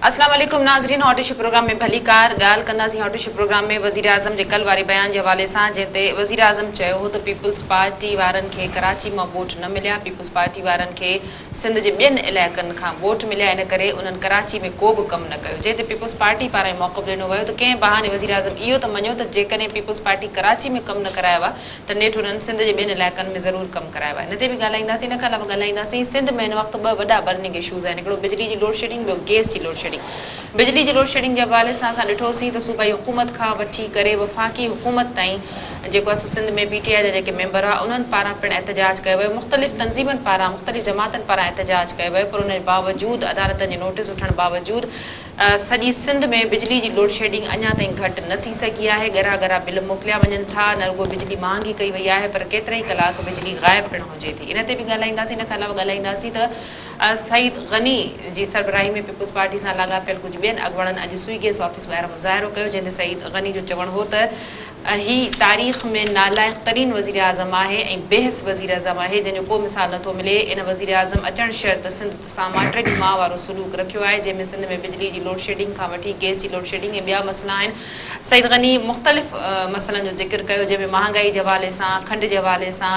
अस्सलाम वालेकुम नाज़रीन। हॉट इशू प्रोग्राम में भली कार ॻाल्हि कंदासीं। हॉट इशू प्रोग्राम में वज़ीर आज़म जे कल वारे बयान जे हवाले सां, जंहिं ते वज़ीर आज़म चयो हो त पीपल्स पार्टी वारनि खे कराची मां वोट न मिलिया, पीपल्स पार्टी वारनि खे सिंध जे ॿियनि इलाइक़नि खां वोट मिलिया, इन करे उन्हनि कराची में को बि कमु न कयो। जंहिं ते पीपल्स पार्टी पारां मौक़िफ़ ॾिनो वियो त कंहिं बहाने वज़ीर आज़म इहो त मञियो त जेकॾहिं पीपल्स पार्टी कराची में कमु न करायो आहे त नेठि उन्हनि सिंध जे ॿियनि इलाइक़नि में ज़रूरु कमु करायो आहे। इन ते बि ॻाल्हाईंदासीं। इन खां अलावा ॻाल्हाईंदासीं सिंध में हिन वक़्तु ॿ वॾा बर्निंग इशूज़ आहिनि। हिकिड़ो बिजली जी लोड शेडिंग, ॿियो गैस जी लोड शेडिंग। बिजली जी लोड शेडिंग जे हवाले सां असां ॾिठोसीं त सूबाई हुकूमत खां वठी करे वफ़ाक़ी हुकूमत ताईं जेको आहे सिंध में PTI जा जेके मेंबर हुआ उन्हनि पारां पिणु एहतजाज कयो वियो, मुख़्तलिफ़ तंज़ीमनि पारां, मुख़्तलिफ़ जमातनि पारां एहतजाज कयो वियो, पर उन जे बावजूदि अदालतनि जे नोटिस वठण बावजूदि सॼी सिंध में बिजली जी लोड शेडिंग अञा ताईं घटि न थी सघी आहे। ॻरा ॻरा बिल मोकिलिया वञनि था, न रुॻो बिजली महांगी कई वई आहे, पर केतिरा ई कलाक बिजली ग़ाइब पिणु हुजे थी। इन ते बि ॻाल्हाईंदासीं। इन खां अलावा ॻाल्हाईंदासीं त सईद गनी जी सरबराही में पीपल्स पार्टी सां लाॻापियल कुझु ॿियनि अॻुवाणनि अॼु सुई गैस ऑफिस ॿाहिरां मुज़ाहिरो कयो, जंहिं ते सईद गनी जो चवणु हो त ही तारीख़ में नालाइक़ तरीन वज़ीर आज़म आहे ऐं बेहस वज़ीर आज़म आहे, जंहिंजो को मिसाल नथो मिले। इन वज़ीर आज़म अचणु शर्त सिंध सां माटड़ी माह वारो सलूक रखियो आहे, जंहिंमें सिंध में बिजली जी लोड शेडिंग खां वठी गैस जी लोड शेडिंग ऐं ॿिया मसइला आहिनि। सईद गनी मुख़्तलिफ़ मसइलनि जो ज़िक्र कयो, जंहिंमें महांगाई जे हवाले सां, खंड जे हवाले सां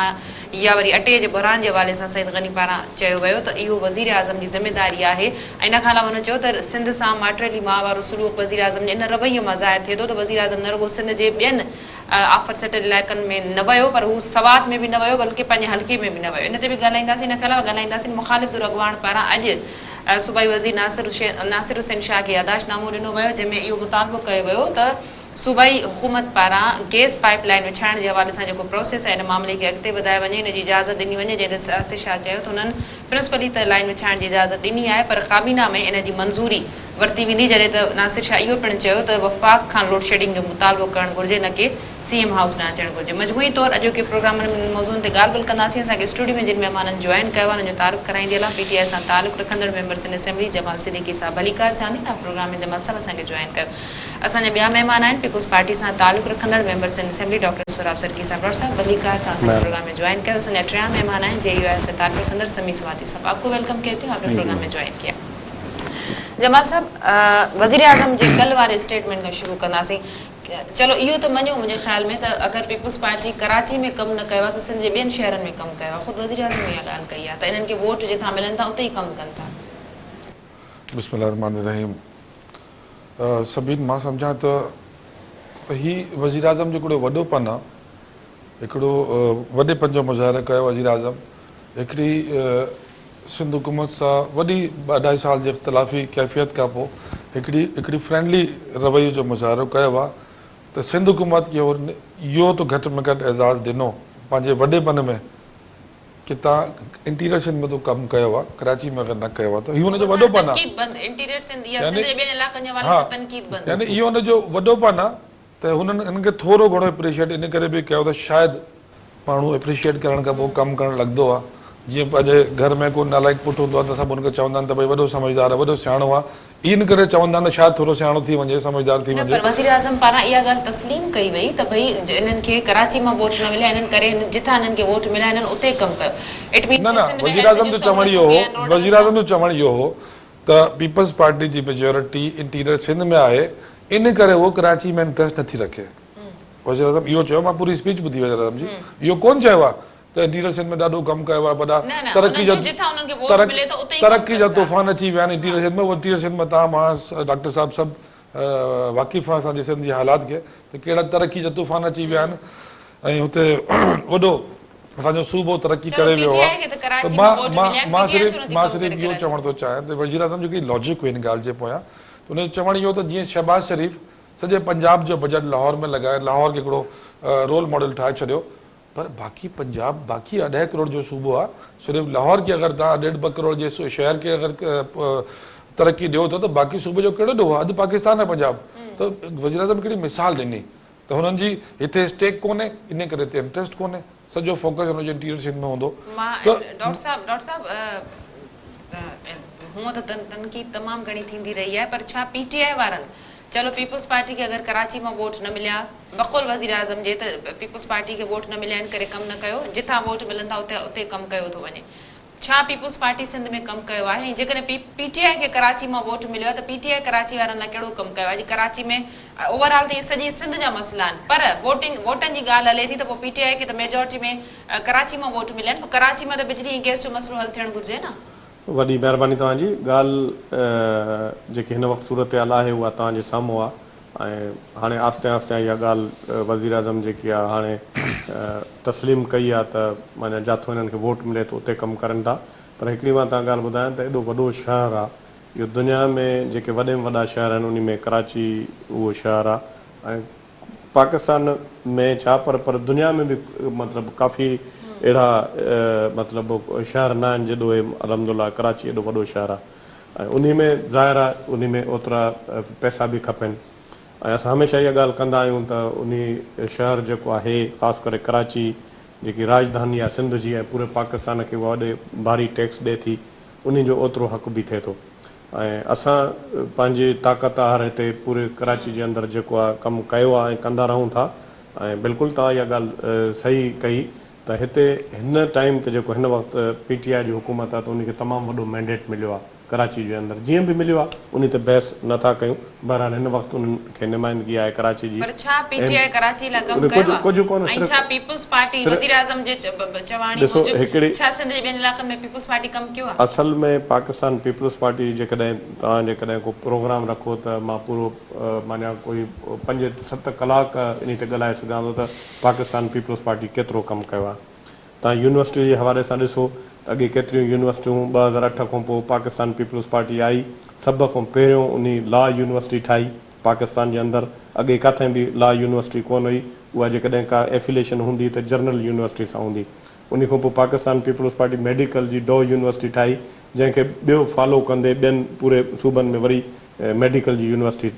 या वरी अटे जे बहिरान जे हवाले सां सईद गनी पारां चयो वियो त इहो वज़ीर आज़म जी ज़िमेदारी आहे। ऐं इन खां अलावा हुन चयो त सिंध सां माटड़ी माह वारो सलूक वज़ीर आज़म जे इन रवैये मां ज़ाहिर थिए थो त वज़ीर आज़म न रुॻो सिंध जे ॿियनि आफत सेटल इलाइक़नि में न वियो, पर हू सवात में बि न वियो, बल्कि पंहिंजे हल्के में बि न वियो। इन ते बि ॻाल्हाईंदासीं। इन खां अलावा ॻाल्हाईंदासीं मुख़ालिफ़ दुर अॻुवाण पारां अॼु सूबाई वज़ीर नासिर हुसैन शाह खे यादाश्तनामो ॾिनो वियो, जंहिंमें इहो मुतालबो कयो वियो त सूबाई हुकूमत पारां गैस पाइप लाइन विछाइण जे हवाले सां जेको प्रोसेस आहे, इन मामले खे अॻिते वधाए वञे, इन जी इजाज़त ॾिनी वञे। जंहिं ते नासिर शाह चयो त हुननि प्रिंसिपली त लाइन विछाइण जी इजाज़त ॾिनी आहे, पर काबीना में इन जी मंज़ूरी वरिती वेंदी। जॾहिं त नासिर शाह इहो पिणु चयो त वफ़ाक़ खां लोड शेडिंग जो मुतालबो करणु घुरिजे, न की CM हाउस न अचणु घुरिजे। मजमूई तौरु अॼोके प्रोग्राम में मौज़ूअनि ते ॻाल्हि ॿोल कंदासीं। असांखे स्टूडियो में जिन महिमाननि जॉइन कयो आहे, हुननि जो तारुफ़ कराईंदी हलां। PTI सां तालुक़ रखंदड़ members in assembly Jamal Siddiqui साहब। भली कार चांदी तव्हां प्रोग्राम में जमाल साहब असांखे जॉइन कयो। असांजा ॿिया महिमान आहिनि पीपल्स पार्टी सां तालुक़ रखंदड़ मेंबर्स इन असेंबली डॉक्टर सुराब सरकी साहब। डॉक्टर साहब भली कार तव्हां असांजे प्रोग्राम में जॉइन कयो। असांजा टियां महिमान आहिनि JUI से तालुक़ रखंदड़ समी सवाती साहब। आपको वेलकम कहते हैं, आपने प्रोग्राम में ज्वाइन किया। जमाल साहब, वज़ीर आज़म जे कल वारे स्टेटमेंट खां शुरू कंदासीं। चलो इहो त मञो मुंहिंजे ख़्याल में त अगरि पीपल्स पार्टी कराची में कमु न कयो आहे त सिंध जे ॿियनि शहरनि में कमु कयो आहे। ख़ुदि वज़ीर आज़म इहा ॻाल्हि कई आहे त इन्हनि खे वोट जिथां मिलनि था उते ई कमु कनि था। बिस्मिल्लाहिर्रहमानिर्रहीम। सभिनि मां सम्झां त ही वज़ीर आज़म जो हिकिड़ो वॾोपन आहे, हिकिड़ो वॾेपन जो मुज़ाहिरो कयो वज़ीर आज़म। हिकिड़ी सिंध हुकूमत सां वॾी 2.5 साल जे इख़्तिलाफ़ी कैफ़ियत खां पोइ हिकिड़ी फ्रेंडली रवैये जो मुज़ाहिरो कयो आहे त सिंध हुकूमत खे इहो त घटि में घटि एज़ाज़ ॾिनो पंहिंजे वॾेपन में कि तव्हां इंटीरियर सिंध में तो कमु कयो आहे, कराची में अगरि न कयो आहे त इहो हुनजो वॾोपन आहे। यानी इहो हुनजो वॾोपन आहे त हुननि हिननि खे थोरो घणो एप्रिशिएट इन करे बि कयो त शायदि माण्हू एप्रिशिएट करण खां पोइ कमु करणु लॻंदो आहे। जीअं पंहिंजे घर में को नालाइक पुटु हूंदो आहे त सभु हुनखे चवंदा आहिनि त भई वॾो समझदार आहे, वॾो सियाणो आहे। इन करे चवंदा आहिनि त शायदि थोरो सियाणो थी वञे, समझदार थी वञे। पर वज़ीर आज़म पारां इहा ॻाल्हि तस्लीम कई वई त भई इन्हनि खे कराची मां वोट न मिलिया, इन्हनि करे जिथां इन्हनि खे वोट मिलिया इन्हनि उते कमु कयो। वज़ीर आज़म जो चवणु इहो हो त पीपल्स पार्टी जी मेजोरिटी इंटीरियर सिंध में आहे, इन करे उहो कराची में इंट्रस्ट नथी रखे। वज़ीर आज़म इहो चयो, मां पूरी स्पीच ॿुधी वज़ीर आज़म जी। इहो कोन चयो आहे त इंटीरियर सिंध में ॾाढो कमु कयो आहे, वॾा तरक़ी जा तूफ़ान अची विया आहिनि इंटीरियर सिंध में। उहो इंटीरियर सिंध में तव्हां मां डॉक्टर साहब सभु वाक़िफ़ आहे असांजे सिंध जे हालात खे, त कहिड़ा तरक़ी जा तूफ़ान अची विया आहिनि ऐं हुते वॾो असांजो सूबो तरक़ी करे वियो आहे। मां सिर्फ़ु इहो चवणु थो चाहियां त वज़ीर आज़म जेकी लॉजिक हुई हिन ॻाल्हि जे पोयां त हुनजो चवणु इहो त जीअं शहबाज़ शरीफ़ सॼे पंजाब जो बजट लाहौर में लॻाए, लाहौर खे हिकिड़ो रोल मॉडल ठाहे छॾियो, पर बाक़ी पंजाब बाक़ी 2.5 करोड़ जो सूबो आहे। सिर्फ़ु लाहौर खे अगरि तव्हां 1.5-2 करोड़ जे शहर खे अगरि तरक़ी ॾियो था त बाक़ी सूबे जो कहिड़ो ॾोहो आहे? अधु पाकिस्तान आहे पंजाब। त वज़ीर आज़म हिकिड़ी मिसाल ॾिनी त हुननि जी हिते स्टेक कोन्हे, इन करे हिते इंट्रस्ट कोन्हे, सॼो फोकस हुनजो इंटीरियर सिंध में हूंदो। डॉक्टर साहब हूअं त तनक़ीद तमामु घणी थींदी रही आहे, पर छा PTI वारनि चलो पीपल्स पार्टी खे अगरि कराची में वोट न मिलिया, बक़ौल वज़ीर आज़म जे त पीपल्स पार्टी खे वोट न मिलिया इन करे कमु न कयो, जिथां वोट मिलनि था उते कमु कयो थो वञे, छा पीपल्स पार्टी सिंध में कमु कयो आहे ऐं जेकॾहिं पीटीआई खे कराची मां वोट मिलियो आहे त पीटीआई कराची वारनि लाइ कहिड़ो कमु कयो आहे? अॼु कराची में ओवरऑल त इहे सॼी सिंध जा मसइला आहिनि, पर वोटनि जी ॻाल्हि हले थी त पोइ पीटीआई खे त मेजोरिटी में कराची मां वोट मिलिया आहिनि, कराची मां त बिजली ऐं गैस जो मसइलो हल थियणु घुरिजे न। वॾी महिरबानी तव्हांजी। ॻाल्हि जेकी हिन वक़्तु सूरत हाल आहे उहा तव्हांजे साम्हूं आहे ऐं हाणे आहिस्ते आहिस्ते इहा ॻाल्हि वज़ीर आज़म जेकी आहे हाणे तस्लीम कई आहे त माना जिथां हिननि खे वोट मिले थो उते कमु करनि था। पर हिकिड़ी मां तव्हां ॻाल्हि ॿुधायां त एॾो वॾो शहरु आहे इहो, दुनिया में जेके वॾे में वॾा शहर आहिनि उन में कराची उहो शहरु आहे। ऐं पाकिस्तान में छा पर दुनिया में बि मतिलबु काफ़ी अहिड़ा मतिलबु शहर न आहिनि जेॾो अलहमदुल्ला कराची एॾो वॾो शहरु आहे। ऐं उन में ज़ाहिर आहे उन में ओतिरा पैसा बि खपनि ऐं असां हमेशह इहा ॻाल्हि कंदा आहियूं त उन शहर जेको आहे ख़ासि करे कराची जेकी राजधानी आहे सिंध जी ऐं पूरे पाकिस्तान खे उहा वॾे भारी टैक्स ॾिए थी, उन जो ओतिरो हक़ बि थिए थो। ऐं असां पंहिंजी ताक़त हर हिते पूरे कराची जे अंदरि जेको आहे कमु कयो आहे ऐं कंदा रहूं था। ऐं बिल्कुलु तव्हां इहा ॻाल्हि सही कई त हिते हिन टाइम ते जेको हिन वक़्तु पीटीआई जी हुकूमत आहे त उनखे तमामु वॾो मैंडेट मिलियो आहे कराची जे अंदरि, जीअं बि मिलियो आहे उन ते बहस नथा कयूं। बहरहाल हिन वक़्तु उन्हनि खे नुमाइंदगी आहे कराची जी। पर छा पीटीआई कराची लाइ कमु कयो आहे ऐं छा पीपल्स पार्टी वज़ीर आज़म जे चवाणी मूजिबि छा सिंध जे ॿियनि इलाइक़नि में पीपल्स पार्टी कमु कयो आहे? असल में पाकिस्तान पीपल्स पार्टी जेकॾहिं तव्हां जेकॾहिं को प्रोग्राम रखो त मां पूरो माना कोई 5-7 कलाक इन ते ॻाल्हाए सघां थो त पाकिस्तान पीपल्स पार्टी केतिरो कमु कयो आहे। तव्हां यूनिवर्सिटी जे हवाले सां ॾिसो त अॻे केतिरियूं यूनिवर्सिटियूं 2008 खां पोइ पाकिस्तान पीपल्स पार्टी आई, सभ खां पहिरियों उन लॉ यूनिवर्सिटी ठाही पाकिस्तान जे अंदरि। अॻे किथे बि लॉ यूनिवर्सिटी कोन हुई, उहा जेकॾहिं का एफिलेशन हूंदी त जनरल यूनिवर्सिटी सां हूंदी। उन खां पोइ पाकिस्तान पीपल्स पार्टी मेडिकल जी डॉ यूनिवर्सिटी ठाही, जंहिंखे ॿियो फॉलो कंदे ॿियनि पूरे सूबनि में वरी मेडिकल जी यूनिवर्सिटी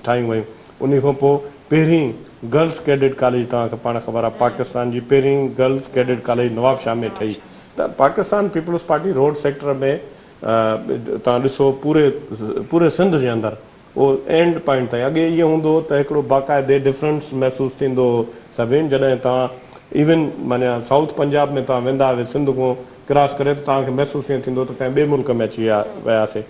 ठाहियूं वयूं। उन खां पोइ पहिरीं गर्ल्स कैडेट कॉलेज, तव्हांखे पाण ख़बर आहे पाकिस्तान जी पहिरीं गर्ल्स कैडेट कॉलेज नवाबशाह में ठही। त पाकिस्तान पीपल्स पार्टी रोड सेक्टर में तव्हां ॾिसो पूरे सिंध जे अंदरि उहो एंड पॉइंट ताईं। अॻे इहो हूंदो त हिकिड़ो बाक़ाइदे डिफरेंस महसूसु थींदो सभिनि, जॾहिं तव्हां इवन माना साउथ पंजाब में तव्हां वेंदा हुआ सिंध खां क्रॉस करे त तव्हांखे महसूसु ईअं थींदो त कंहिं ॿिए मुल्क में अची वियासीं।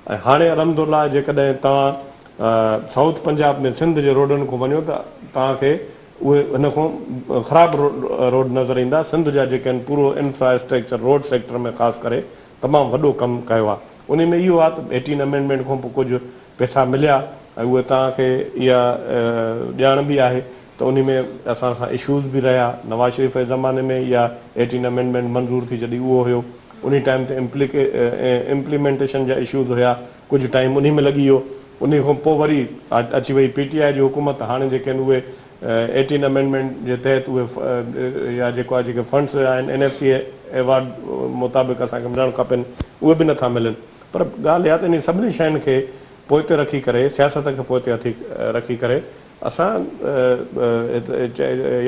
ऐं हाणे अलहमदुल्ला जेकॾहिं तव्हां साउथ पंजाब में सिंध जे रोडनि खां वञो त तव्हांखे उहे हिन खां ख़राबु रोड नज़र ईंदा। सिंध जा जेके आहिनि पूरो इंफ्रास्ट्रक्चर रोड सेक्टर में ख़ासि करे तमामु वॾो कमु कयो आहे। उन में इहो आहे त 18 अमेंडमेंट खां पोइ कुझु पैसा मिलिया ऐं उहे तव्हांखे इहा ॼाण बि आहे त उन में असां सां इशूज़ बि रहिया। नवाज़ शरीफ़ जे ज़माने में इहा 18 अमेंडमेंट मंज़ूर थी जॾहिं उहो हुयो, उन टाइम ते इम्प्लीमेंटेशन जा इशूज़ हुया, कुझु टाइम उन में लॻी वियो। उन खां पोइ वरी अची वई पीटीआई जी हुकूमत। हाणे जेके आहिनि उहे 18 अमेंडमेंट जे तहत उहे या जेको आहे जेके फंड्स आहिनि NFC एवॉर्ड मुताबिक़ असांखे मिलणु खपनि, उहे बि नथा मिलनि। पर ॻाल्हि इहा त इन सभिनी शयुनि खे पोइ ते रखी करे, सियासत खे पोइ ते रखी करे असां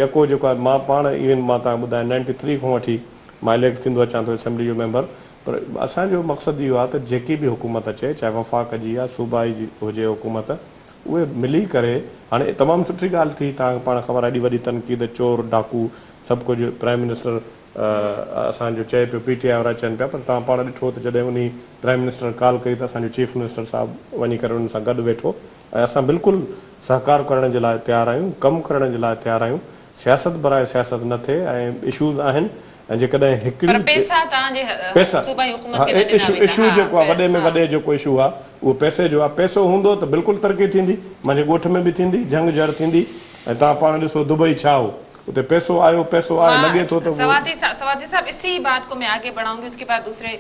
यको जेको आहे मां पाण इवन मां तव्हां ॿुधायां 93 खां वठी मां इलेक्ट थींदो अचां थो असेंबली जो मेंबर। पर असांजो मक़सदु इहो आहे त जेकी बि हुकूमत अचे, चाहे वफ़ाक़ जी या सूबाई जी हुजे हुकूमत, उहे मिली करे हाणे तमामु सुठी ॻाल्हि थी। तव्हांखे पाण ख़बर आहे एॾी वॾी तनक़ीद, चोर डाकू सभु कुझु प्राइम मिनिस्टर असांजो चए पियो, पीटीआई वारा चवनि पिया। पर तव्हां पाण ॾिठो त जॾहिं उन प्राइम मिनिस्टर कॉल कई त असांजो चीफ मिनिस्टर साहिबु वञी करे उन्हनि सां गॾु वेठो ऐं असां बिल्कुलु सहकार करण जे लाइ तयारु आहियूं, कमु करण जे लाइ तयारु आहियूं। सियासत बराए सियासत न थिए ऐं इशूज़ आहिनि। ऐं जेकॾहिं हिकिड़ी इशू जेको आहे वॾे में वॾे जेको इशू आहे उहो पैसे जो आहे। पैसो हूंदो त बिल्कुलु तरक़ी थींदी, मुंहिंजे ॻोठ में बि थींदी, जंग जड़ थींदी। ऐं तव्हां पाण ॾिसो दुबई छा हो, उते पैसो आयो लगे तो सवाती साहब इसी बात को मैं आगे बढ़ाऊंगी, उसके बाद दूसरे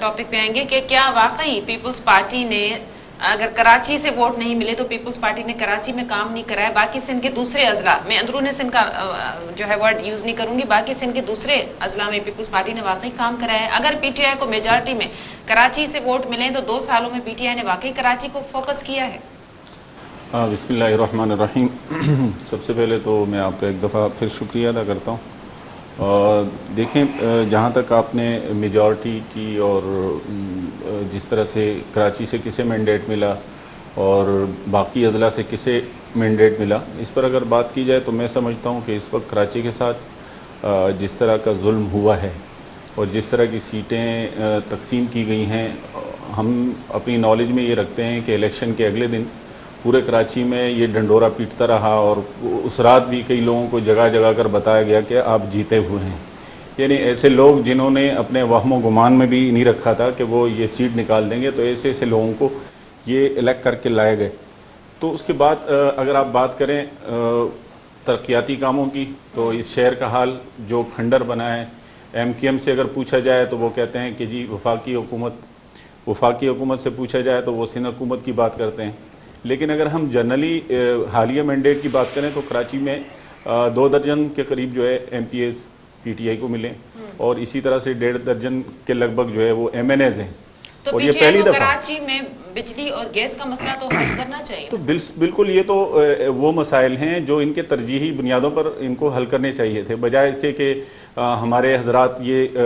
टॉपिक पे आएंगे कि क्या वाकई पीपल्स पार्टी ने अगर कराची से वोट नहीं मिले तो पीपल्स पार्टी ने कराची में काम नहीं कराया, बाकी सिंध के दूसरे अजला में, अंदरूनी सिंध का जो है वर्ड यूज नहीं करूंगी, बाकी सिंध के दूसरे अजला में पीपल्स पार्टी ने वाकई काम कराया है। अगर पीटीआई को मेजॉरिटी में कराची से वोट मिले तो 2 सालों में पीटीआई ने वाकई कराची को फोकस किया है। बिस्मिल्लाहिर्रहमानिर्रहीम। सबसे पहले तो मैं आपका एक दफ़ा फिर शुक्रिया अदा करता हूँ। देखें, जहाँ तक आपने मेजॉरिटी की और जिस तरह से कराची से किसे मैंडेट मिला और बाकी अजला से किसे मैंडेट मिला, इस पर अगर बात की जाए तो मैं समझता हूँ कि इस वक्त कराची के साथ जिस तरह का जुल्म हुआ है اور جس طرح کی سیٹیں تقسیم کی گئی ہیں، ہم اپنی نالج میں یہ رکھتے ہیں کہ الیکشن کے اگلے دن پورے کراچی میں یہ ڈنڈورا پیٹتا رہا، اور اس رات بھی کئی لوگوں کو جگہ جگہ کر بتایا گیا کہ آپ جیتے ہوئے ہیں. یعنی ایسے لوگ جنہوں نے اپنے وہم و گمان میں بھی نہیں رکھا تھا کہ وہ یہ سیٹ نکال دیں گے، تو ایسے لوگوں کو یہ الیکٹ کر کے لائے گئے. تو اس کے بعد اگر آپ بات کریں ترقیاتی کاموں کی، تو اس شہر کا حال جو کھنڈر بنا ہے، ایم کیو ایم سے اگر پوچھا جائے تو وہ کہتے ہیں کہ جی وفاقی حکومت سے پوچھا جائے تو وہ سندھ حکومت کی بات کرتے ہیں. لیکن اگر ہم جنرلی حالیہ مینڈیٹ کی بات کریں تو کراچی میں 2 درجن کے قریب جو ہے M P As P T I کو ملے، اور اسی طرح سے 1.5 درجن کے لگ بھگ جو ہے وہ ایم این ایز ہیں. تو اور پی یہ ٹی آئی پہلی کو دفعہ کراچی میں بجلی اور گیس کا مسئلہ تو حل کرنا چاہیے. تو بالکل یہ تو وہ مسائل ہیں جو ان کے ترجیحی بنیادوں پر ان کو حل کرنے چاہیے تھے، بجائے اس کے کہ ہمارے حضرات یہ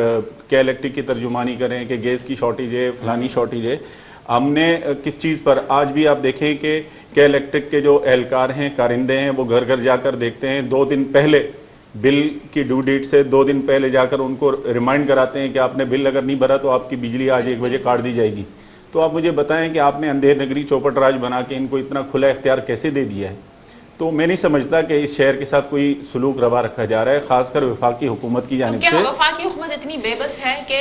کیا الیکٹرک کی ترجمانی کریں کہ گیس کی شارٹیج ہے، فلانی شارٹیج ہے. ہم نے کس چیز پر آج بھی آپ دیکھیں کہ کیا الیکٹرک کے جو اہلکار ہیں، کارندے ہیں، وہ گھر گھر جا کر دیکھتے ہیں، 2 دن پہلے بل کی ڈیو ڈیٹ سے 2 دن پہلے جا کر ان کو ریمائنڈ کراتے ہیں کہ آپ نے بل اگر نہیں بھرا تو آپ کی بجلی آج 1 بجے کاٹ دی جائے گی. تو آپ مجھے بتائیں کہ آپ نے اندھیر نگری چوپٹ راج بنا کے ان کو اتنا کھلا اختیار کیسے دے دیا ہے؟ تو میں نہیں سمجھتا کہ اس شہر کے ساتھ کوئی سلوک روا رکھا جا رہا ہے، خاص کر وفاقی حکومت کی جانب سے. کیا وفاقی حکومت اتنی بے بس ہے کہ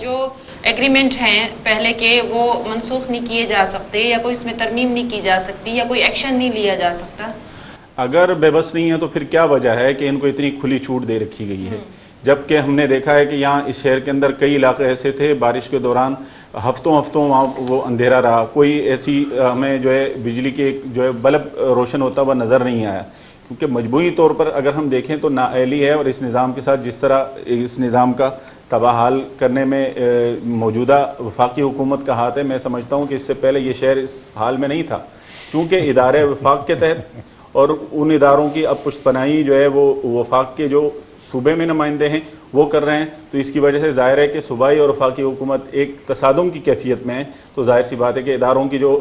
جو ایگریمنٹ ہیں پہلے کے وہ منسوخ نہیں کیے جا سکتے، یا کوئی اس میں ترمیم نہیں کی جا سکتی، یا کوئی ایکشن نہیں لیا جا سکتا؟ اگر بے بس نہیں ہے تو پھر کیا وجہ ہے کہ ان کو اتنی کھلی چھوٹ دے رکھی گئی ہے؟ جبکہ ہم نے دیکھا ہے کہ یہاں اس شہر کے اندر کئی علاقے ایسے تھے بارش کے دوران ہفتوں وہاں وہ اندھیرا رہا، کوئی ایسی ہمیں جو ہے بجلی کے جو ہے بلب روشن ہوتا ہوا نظر نہیں آیا. کیونکہ مجموعی طور پر اگر ہم دیکھیں تو نااہلی ہے، اور اس نظام کے ساتھ جس طرح اس نظام کا تباہ حال کرنے میں موجودہ وفاقی حکومت کا ہاتھ ہے، میں سمجھتا ہوں کہ اس سے پہلے یہ شہر اس حال میں نہیں تھا. چونکہ ادارے وفاق کے تحت اور ان اداروں کی اب پشت پناہی جو ہے وہ وفاق کے جو صوبے میں نمائندے ہیں وہ کر رہے ہیں، تو اس کی وجہ سے ظاہر ہے کہ صوبائی اور وفاقی حکومت ایک تصادم کی کیفیت میں ہے. تو ظاہر سی بات ہے کہ اداروں کی جو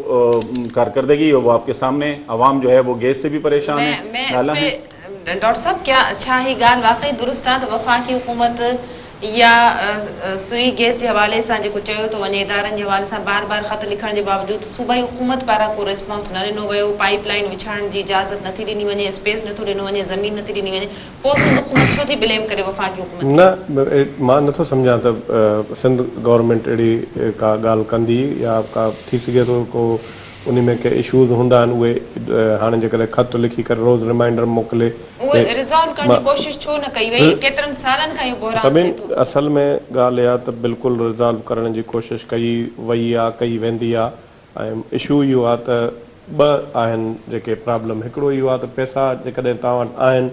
کارکردگی ہے وہ آپ کے سامنے، عوام جو ہے وہ گیس سے بھی پریشان ہے. میں اس پہ ڈاکٹر صاحب کیا اچھا ہی گال واقعی درست ہے تو وفاقی حکومت یا سوئی گیس کے حوالے سے جو چیو تو ونجے ادارن کے حوالے سے بار بار خط لکھن کے باوجود صوبائی حکومت پارا کو ریسپانس نہ ॾिनो वियो، पाइप लाइन विछाइण जी इजाज़त नथी ॾिनी वञे، स्पेस नथो ॾिनो वञे، ज़मीन नथी ॾिनी वञे، पोइ सिंध हुकूमत छो थी ब्लेम करे वफ़ाक़ी हुकूमत? न मां नथो सम्झां त सिंध गवर्नमेंट अहिड़ी का ॻाल्हि कंदी, या का थी सघे थो को उन में के इशूज़ हूंदा आहिनि, उहे हाणे जेकॾहिं ख़त लिखी करे रोज़ रिमाइंडर मोकिले उहे रिज़ॉल्व करण जी कोशिशि छो न कई वई? केतिरनि सालनि खां इहो बहिरान थिए थो. असल में ॻाल्हि इहा त बिल्कुलु रिज़ॉल्व करण जी कोशिशि कई वई आहे, कई वेंदी आहे. ऐं इशू इहो आहे त 2 आहिनि जेके प्रॉब्लम. हिकिड़ो इहो आहे त पैसा जेकॾहिं तव्हां वटि आहिनि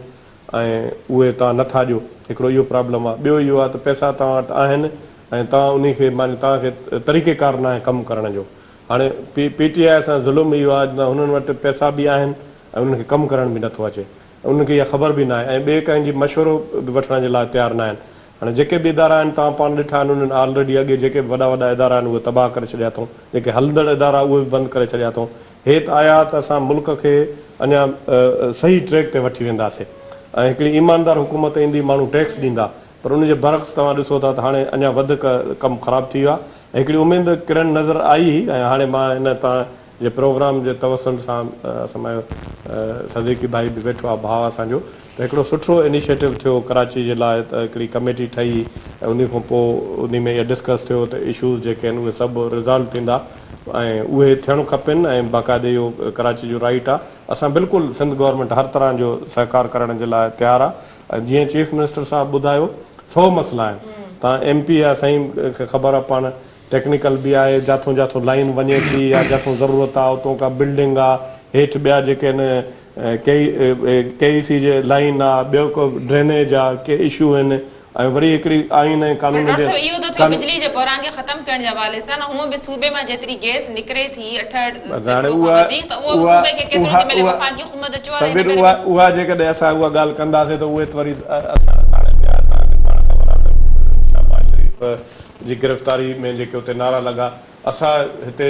ऐं उहे तव्हां नथा ॾियो, हिकिड़ो इहो प्रॉब्लम आहे. ॿियो इहो आहे त पैसा तव्हां वटि आहिनि ऐं तव्हां उन खे तव्हांखे तरीक़ेकार न आहे कमु करण जो. हाणे पी टी आई सां ज़ुल्म इहो आहे त हुननि वटि पैसा बि आहिनि ऐं उन्हनि खे कमु करण बि नथो अचे, उनखे इहा ख़बर बि न आहे, ऐं ॿिए कंहिंजी मशवरो बि वठण जे लाइ तयारु न आहिनि. हाणे जेके बि इदारा आहिनि तव्हां पाण ॾिठा आहिनि, उन्हनि ऑलरेडी अॻे जेके वॾा वॾा इदारा आहिनि उहे तबाह करे छॾिया अथऊं, जेके हलंदड़ इदारा उहे बि बंदि करे छॾिया अथऊं. हे त आया त असां मुल्क खे अञा सही ट्रैक ते वठी वेंदासीं, ऐं हिकिड़ी ईमानदार हुकूमत ईंदी, माण्हू टैक्स ॾींदा, पर उनजे बरक्स तव्हां ॾिसो था त हाणे अञा वधीक कमु ख़राबु थी वियो आहे. हिकिड़ी उमेद किरण नज़र आई, ऐं हाणे मां हिन तव्हां जे प्रोग्राम जे तवसल सां असांजो सदीक़ी भाई बि वेठो आहे, भाउ असांजो, त हिकिड़ो सुठो इनिशिएटिव थियो कराची जे लाइ, त हिकिड़ी कमेटी ठही ऐं उन खां पोइ उन में इहा डिस्कस थियो त इशूज़ जेके आहिनि उहे सभु रिज़ॉल्व थींदा ऐं उहे थियणु खपनि, ऐं बाक़ाइदे इहो कराची जो राइट आहे. असां बिल्कुलु सिंध गवर्नमेंट हर तरह जो सहकार करण जे लाइ तयारु आहे. ऐं जीअं चीफ मिनिस्टर साहिबु ॿुधायो 100 मसइला आहिनि. तव्हां एम पी आहे साईं खे ख़बर आहे, पाण टेक्निकल बि आहे, जिथां जिथां लाइन वञे थी या जिथां ज़रूरत आहे उतां का बिल्डिंग आहे, हेठि ॿिया जेके आहिनि के सी जे लाइन आहे, ॿियो को ड्रेनेज आहे, के इशू आहिनि. ऐं वरी हिकिड़ी आइन ऐं कानून डॉक्टर साहब इहो त थियो बिजली जे बहिरान खे ख़तम करण जे हवाले सां, न हूअं बि सूबे मां जेतिरी गैस निकिरे थी 68 वधीक, त उहो बि सूबे खे केतिरो थी मिले? वफ़ाक़ी हुकूमत चयो आहे उहा जेकॾहिं असां उहा ॻाल्हि कंदासीं त उहे त वरी जी गिरफ़्तारी में जेके उते नारा लॻा, असां हिते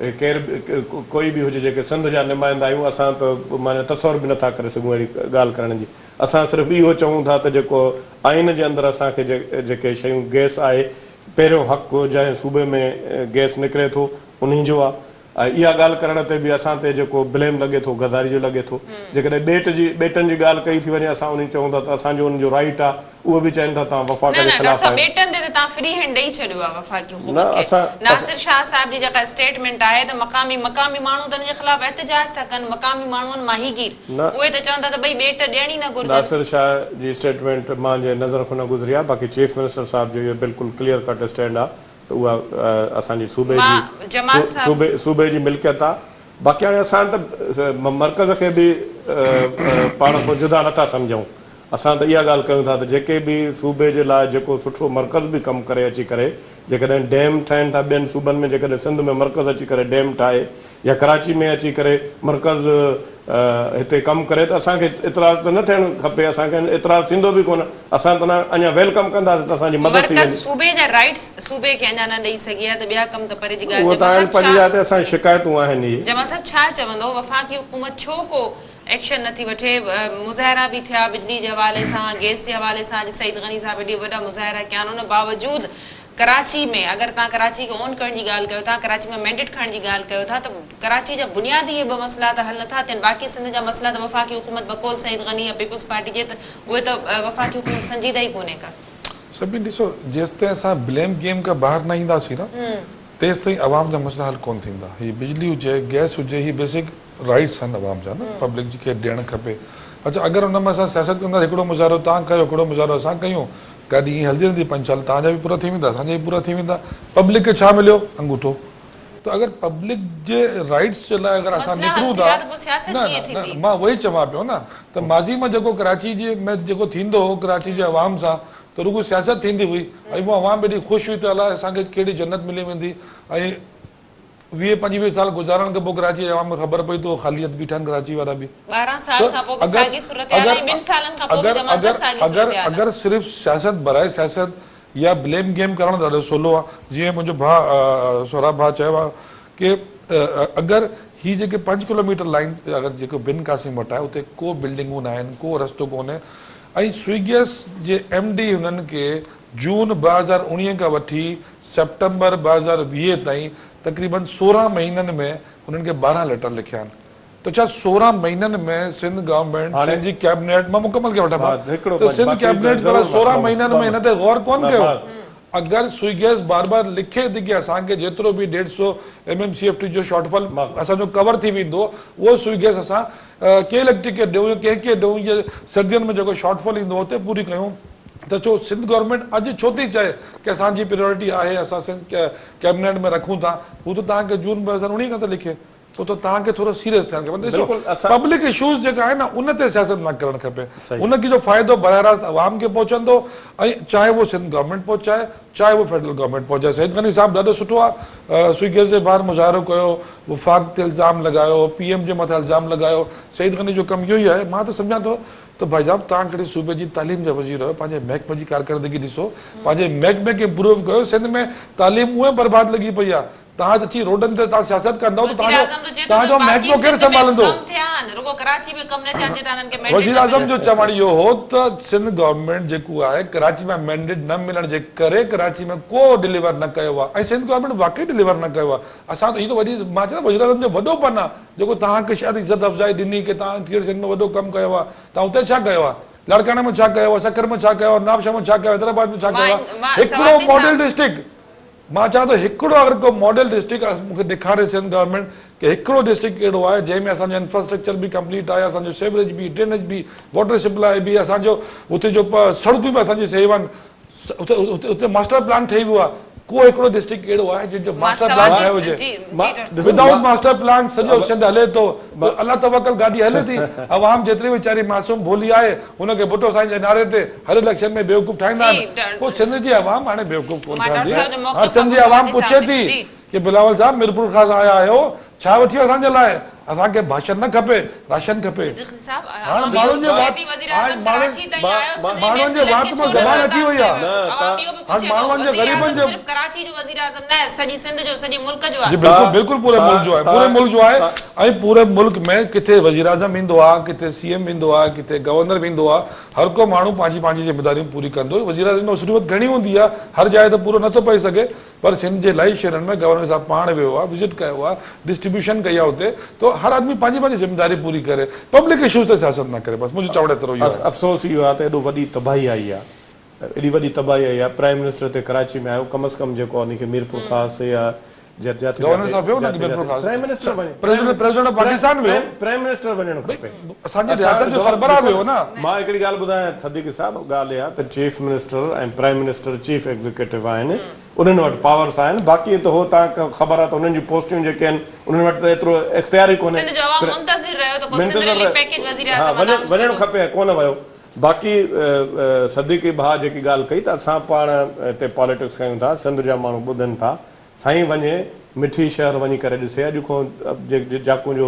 केरु कोई बि हुजे जेके सिंध जा नुमाइंदा आहियूं असां त माना तसवर बि नथा करे सघूं अहिड़ी ॻाल्हि करण जी। असां सिर्फ़ु इहो चऊं था त जेको आइन जे अंदरि असांखे जेके शयूं गैस आहे पहिरियों हक़ु जंहिं सूबे में गैस निकिरे थो उन्ही जो आहे। ऐं इहा ॻाल्हि करण ते बि असां ते जेको ब्लेम लॻे थो गद्दारी जो लॻे थो। जेकॾहिं ॿेटनि जी ॻाल्हि कई थी वञे असां उन चऊं था त असांजो उनजो राइट आहे, उहो बि चवनि था तव्हां वफ़ाक़ जे ख़िलाफ़ आहियो। बेटन ते तव्हां फ्री हैंड ॾेई छॾियो आहे वफ़ाक़ी हुकूमत खे। नासिर शाह साहब जी जेका स्टेटमेंट आहे त मक़ामी माण्हू त जे ख़िलाफ़ एहतिजाज था कनि, मक़ामी माण्हुनि माहीगीर उहे त चवनि था त भई बेट ॾियणी न घुरिजे। नासिर शाह जी स्टेटमेंट मुंहिंजे नज़र खां न गुज़री आहे, बाक़ी चीफ मिनिस्टर साहब जो इहो बिल्कुलु क्लियर कट स्टैंड आहे त उहा असांजी सूबे जी मिल्कियत आहे। बाक़ी हाणे असां त मर्कज़ खे बि पाण खां जुदा नथा सम्झूं। असां त इहा ॻाल्हि कयूं था त जेके बि सूबे जे लाइ जेको सुठो मर्कज़ बि कमु करे अची करे जेकॾहिं डैम ठाहिनि था ॿियनि सूबनि में, जेकॾहिं सिंध में मर्कज़ अची करे डैम ठाहे या कराची में अची करे मर्कज़ हिते कमु करे त असांखे इतराज़ त न थियणु खपे। असांखे इतराज़ थींदो बि कोन, असां त अञा वेलकम कंदासीं त असांजी मदद थी वेंदी। सूबे जा राइट्स सूबे खे अञा न ॾेई सघी आहे त ॿिया कम त परे जी ॻाल्हि। उहो त आहिनि पंहिंजी ते असांजी शिकायतूं आहिनि। जमाल साहब छा चवंदो वफ़ाक़ी हुकूमत छो को एक्शन नथी वठे? मुज़ाहिरा बि थिया बिजली जे हवाले सां, गैस जे हवाले सां। अॼु सईद गनी साहब एॾी वॾा मुज़ाहिरा कया आहिनि, उन बावजूद कराची में अगरि तव्हां कराची खे ऑन करण जी ॻाल्हि कयो था, कराची में मैंडेट खणण जी ॻाल्हि कयो था, त कराची जा बुनियादी इहे ॿ मसइला त हल नथा थियनि। बाक़ी सिंध जा मसइला त वफ़ाक़ी हुकूमत बकौल सईद गनी या पीपल्स पार्टी जे त उहे त वफ़ाक़ी हुकूमत संजीदा ई कोन्हे का। सभिनी ॾिसो जेसिताईं असां ब्लेम गेम खां ॿाहिरि न ईंदासीं न तेसिताईं आवाम जा मसइला हल कोन थींदा। हीअ बिजली हुजे, गैस हुजे, हीअ बेसिक राइट्स आहिनि आवाम जा न, पब्लिक खे ॾियणु खपे। अच्छा अगरि हुन में असां सियासत कंदासीं, हिकिड़ो मुज़ाहिरो तव्हां कयो, हिकिड़ो मुज़ाहिरो असां कयूं, गाॾी ईअं हलंदी रहंदी 5 साल, तव्हांजा बि पूरा थी वेंदा, असांजा बि पूरा थी वेंदा। पब्लिक खे छा मिलियो? अंगूठो। त अगरि पब्लिक जे राइट्स जे लाइ अगरि असां निकिरूं था, न मां उहो ई चवां पियो न त माज़ी में जेको कराची जे में जेको थींदो हो कराची जे अवाम सां, त रुगो सियासत थींदी हुई ऐं उहा अवाम एॾी ख़ुशि हुई त अलाए असांखे कहिड़ी जन्नत मिली वेंदी। ऐं 20-25 साल गुज़ारण खां पोइ कराची जे अवाम खे ख़बर पई त ख़ालियत बीठा आहिनि कराची वारा बि। 12 साल खां पोइ साॻी सूरत हाल आहे, 2 सालनि खां पोइ जमाल साहब साॻी सूरत हाल। अगरि सिर्फ़ु सियासत बराए सियासत या ब्लेम गेम करणु ॾाढो सवलो आहे। जीअं मुंहिंजो भाउ सोहराब भाउ चयो आहे कि अगरि हीअ जेके 5 किलोमीटर लाइन अगरि जेको बिन कासिम वटि आहे उते को बिल्डिंगूं न आहिनि, को रस्तो कोन्हे। ऐं स्विगीएस जे MD हुननि खे जून 2019 खां वठी सेप्टेंबर 2020 ताईं तक़रीबन 16 महीननि में हुननि खे 12 लेटर लिखिया आहिनि। त छा 16 महीननि में सिंध गवर्नमेंट सिंध जी कैबिनेट मां मुकमल खे वठां त सिंध कैबिनेट 16 महीननि में हिन ते गौर कोन कयो? अगरि स्विगीएस बार बार लिखे थी कि असांखे जेतिरो बि 150 MMCFT जो शॉर्टफॉल असांजो कवर थी वेंदो, उहो स्विगीएस असां के इलेक्ट्रिक खे ॾियूं, कंहिंखे ॾियूं, सर्दियुनि में जेको शॉर्टफॉल ईंदो उते पूरी कयूं। त छो सिंध गवर्नमेंट अॼु छो थी चए कि असांजी प्रायोरिटी आहे, असां सिंध कैबिनेट में रखूं था? हू त तव्हांखे जून 2019 खां त लिखे, पोइ त तव्हांखे थोरो सीरियस थियणु खपे। ॾिसो पब्लिक इशूज़ जेका आहे न उन ते सियासत न करणु खपे। उनखे जो फ़ाइदो बराह रास्त आवाम खे पहुचंदो, ऐं चाहे उहो सिंध गवर्नमेंट पहुचाए चाहे उहो फेडरल गवर्नमेंट पहुचाए। सईद गनी साहब ॾाढो सुठो आहे, स्विगीएस जे ॿाहिरि मुज़ाहिरो कयो, वफ़ाक़ ते इल्ज़ाम लॻायो, PM जे मथां इल्ज़ाम लॻायो। सईद गनी जो कमु इहो ई आहे। मां त सम्झां थो त भाई साहब तव्हां कहिड़े सूबे जी तालीम जा वज़ीर आहियो, पंहिंजे महकमे जी कारकर्दगी ॾिसो, पंहिंजे महकमे खे इम्प्रूव कयो। सिंध में तालीम उहे बर्बाद लॻी पई आहे। तव्हां अची रोडनि ते तव्हां सियासत कंदव त तव्हांजो महकमो केरु संभालंदो? वज़ीर आज़म जो चवणु इहो हो त सिंध गवर्नमेंट जेको आहे कराची में मैंडेट न मिलण जे करे कराची में को डिलीवर न कयो आहे, ऐं सिंध गवर्नमेंट वाकई डिलीवर न कयो आहे। असां त इहो त वॾी मां चवां वज़ीर आज़म जो वॾोपन आहे जेको तव्हांखे शायदि इज़त अफ़ज़ाई ॾिनी कि तव्हां इंटीरियर सिंध में वॾो कमु कयो आहे। तव्हां उते छा कयो आहे? लाड़काने में छा कयो आहे? सकर में छा कयो आहे? नाबशा में छा कयो आहे? हैदराबाद में छा कयो आहे? हिकिड़ो मॉडल डिस्ट्रिक्ट मां चवां थो हिकिड़ो अगरि को मॉडल डिस्ट्रिक्ट मूंखे ॾेखारे सिंध गवर्नमेंट कि हिकिड़ो डिस्ट्रिक्ट अहिड़ो आहे जंहिंमें असांजो इंफ्रास्ट्रक्चर बि कंप्लीट आहे, असांजो सेवरेज बि, ड्रेनेज बि, वाटर सप्लाई बि, असांजो उते जो सड़कूं बि असांजी सही आहिनि, उते मास्टर प्लान ठही वियो आहे। को हिकिड़ो डिस्ट्रिक्ट अहिड़ो आहे जंहिंजो मास्टर प्लान ठाहियो हुजे। विदाउट मास्टर प्लान सॼो सिंध हले थो, अल्लाह तवक्कल गाॾी हले थी। अवाम जेतिरी वीचारी मासूम भोली आहे हुनखे भुट्टो साईं जे नारे ते हर इलेक्शन में बेवकूफ़ ठाहींदा आहिनि। पोइ सिंध जी अवाम हाणे बेवकूफ़ कोन ठहंदी आहे। हर सिंध जी अवाम पुछे थी कि बिलावल साहब मिरपुर खां आया आहियो, छा वठी असांजे लाइ? असांखे भाषण न खपे, राशन खपे। माण्हुनि जे वात में ज़बान अची वई आहे। माण्हुनि जे ग़रीबनि जे कराची जो वज़ीर आज़म न सॼी सिंध जो सॼे मुल्क जो जी आहे। बिल्कुल बिल्कुल पूरे मुल्क जो है, पूरे मुल्क जो है ऐं पूरे मुल्क में किथे वज़ीर आज़म ईंदो आहे, किथे सीएम ईंदो आहे, किथे गवर्नर ईंदो आहे, हर को माण्हू पंहिंजी पंहिंजी ज़िमेदारियूं पूरी कंदो। वज़ीर आज़म जी मसरूफ़ियत घणी हूंदी आहे, हर जाइ ते पूरो नथो पई सघे, पर सिंध जे इलाही शहरनि में गवर्नर साहब पाण वियो आहे, विजिट कयो आहे, डिस्ट्रीब्यूशन कई आहे हुते, तो हर आदमी पंहिंजी पंहिंजी ज़िमेदारी पूरी करे, पब्लिक इश्यूज़ ते सियासत न करे। बसि मुंहिंजो चवण एतिरो ई आहे। अफ़सोस इहो आहे त एॾो वॾी तबाही आई आहे, एॾी वॾी तबाही आई आहे। प्राइम मिनिस्टर हिते कराची में आयो, कम अज़ कम जेको आहे उनखे मीरपुर ख़ास या गवर्नर साहब वियो न मीरपुर ख़ास, प्राइम मिनिस्टर वञे, प्रेसिडेंट ऑफ पाकिस्तान वियो, प्राइम मिनिस्टर वञणु खपे। असांजी रियासत जो सरबराह वियो न। मां हिकिड़ी ॻाल्हि ॿुधायां सदीक़ साहब, ॻाल्हि इहा त चीफ मिनिस्टर ऐं प्राइम मिनिस्टर चीफ एग्ज़ीक्यूटिव आहिनि, उन्हनि वटि पावर्स आहिनि, बाक़ी त हो तव्हांखे ख़बर आहे त उन्हनि जूं पोस्टियूं जेके आहिनि उन्हनि वटि त एतिरो इख्तियार ई कोन्हे। सिंध जो अवाम मुंतज़िर रहियो त को सिंध रिलीफ पैकेज वज़ीर आज़म अनाउंस वञणु खपे, कोन वियो। बाक़ी सदीक़ी भाउ जेकी ॻाल्हि कई त असां पाण हिते पॉलिटिक्स कयूं था, सिंध जा माण्हू ॿुधनि था, साईं वञे मिठी शहर वञी करे ॾिसे, अॼु खां जाकू जो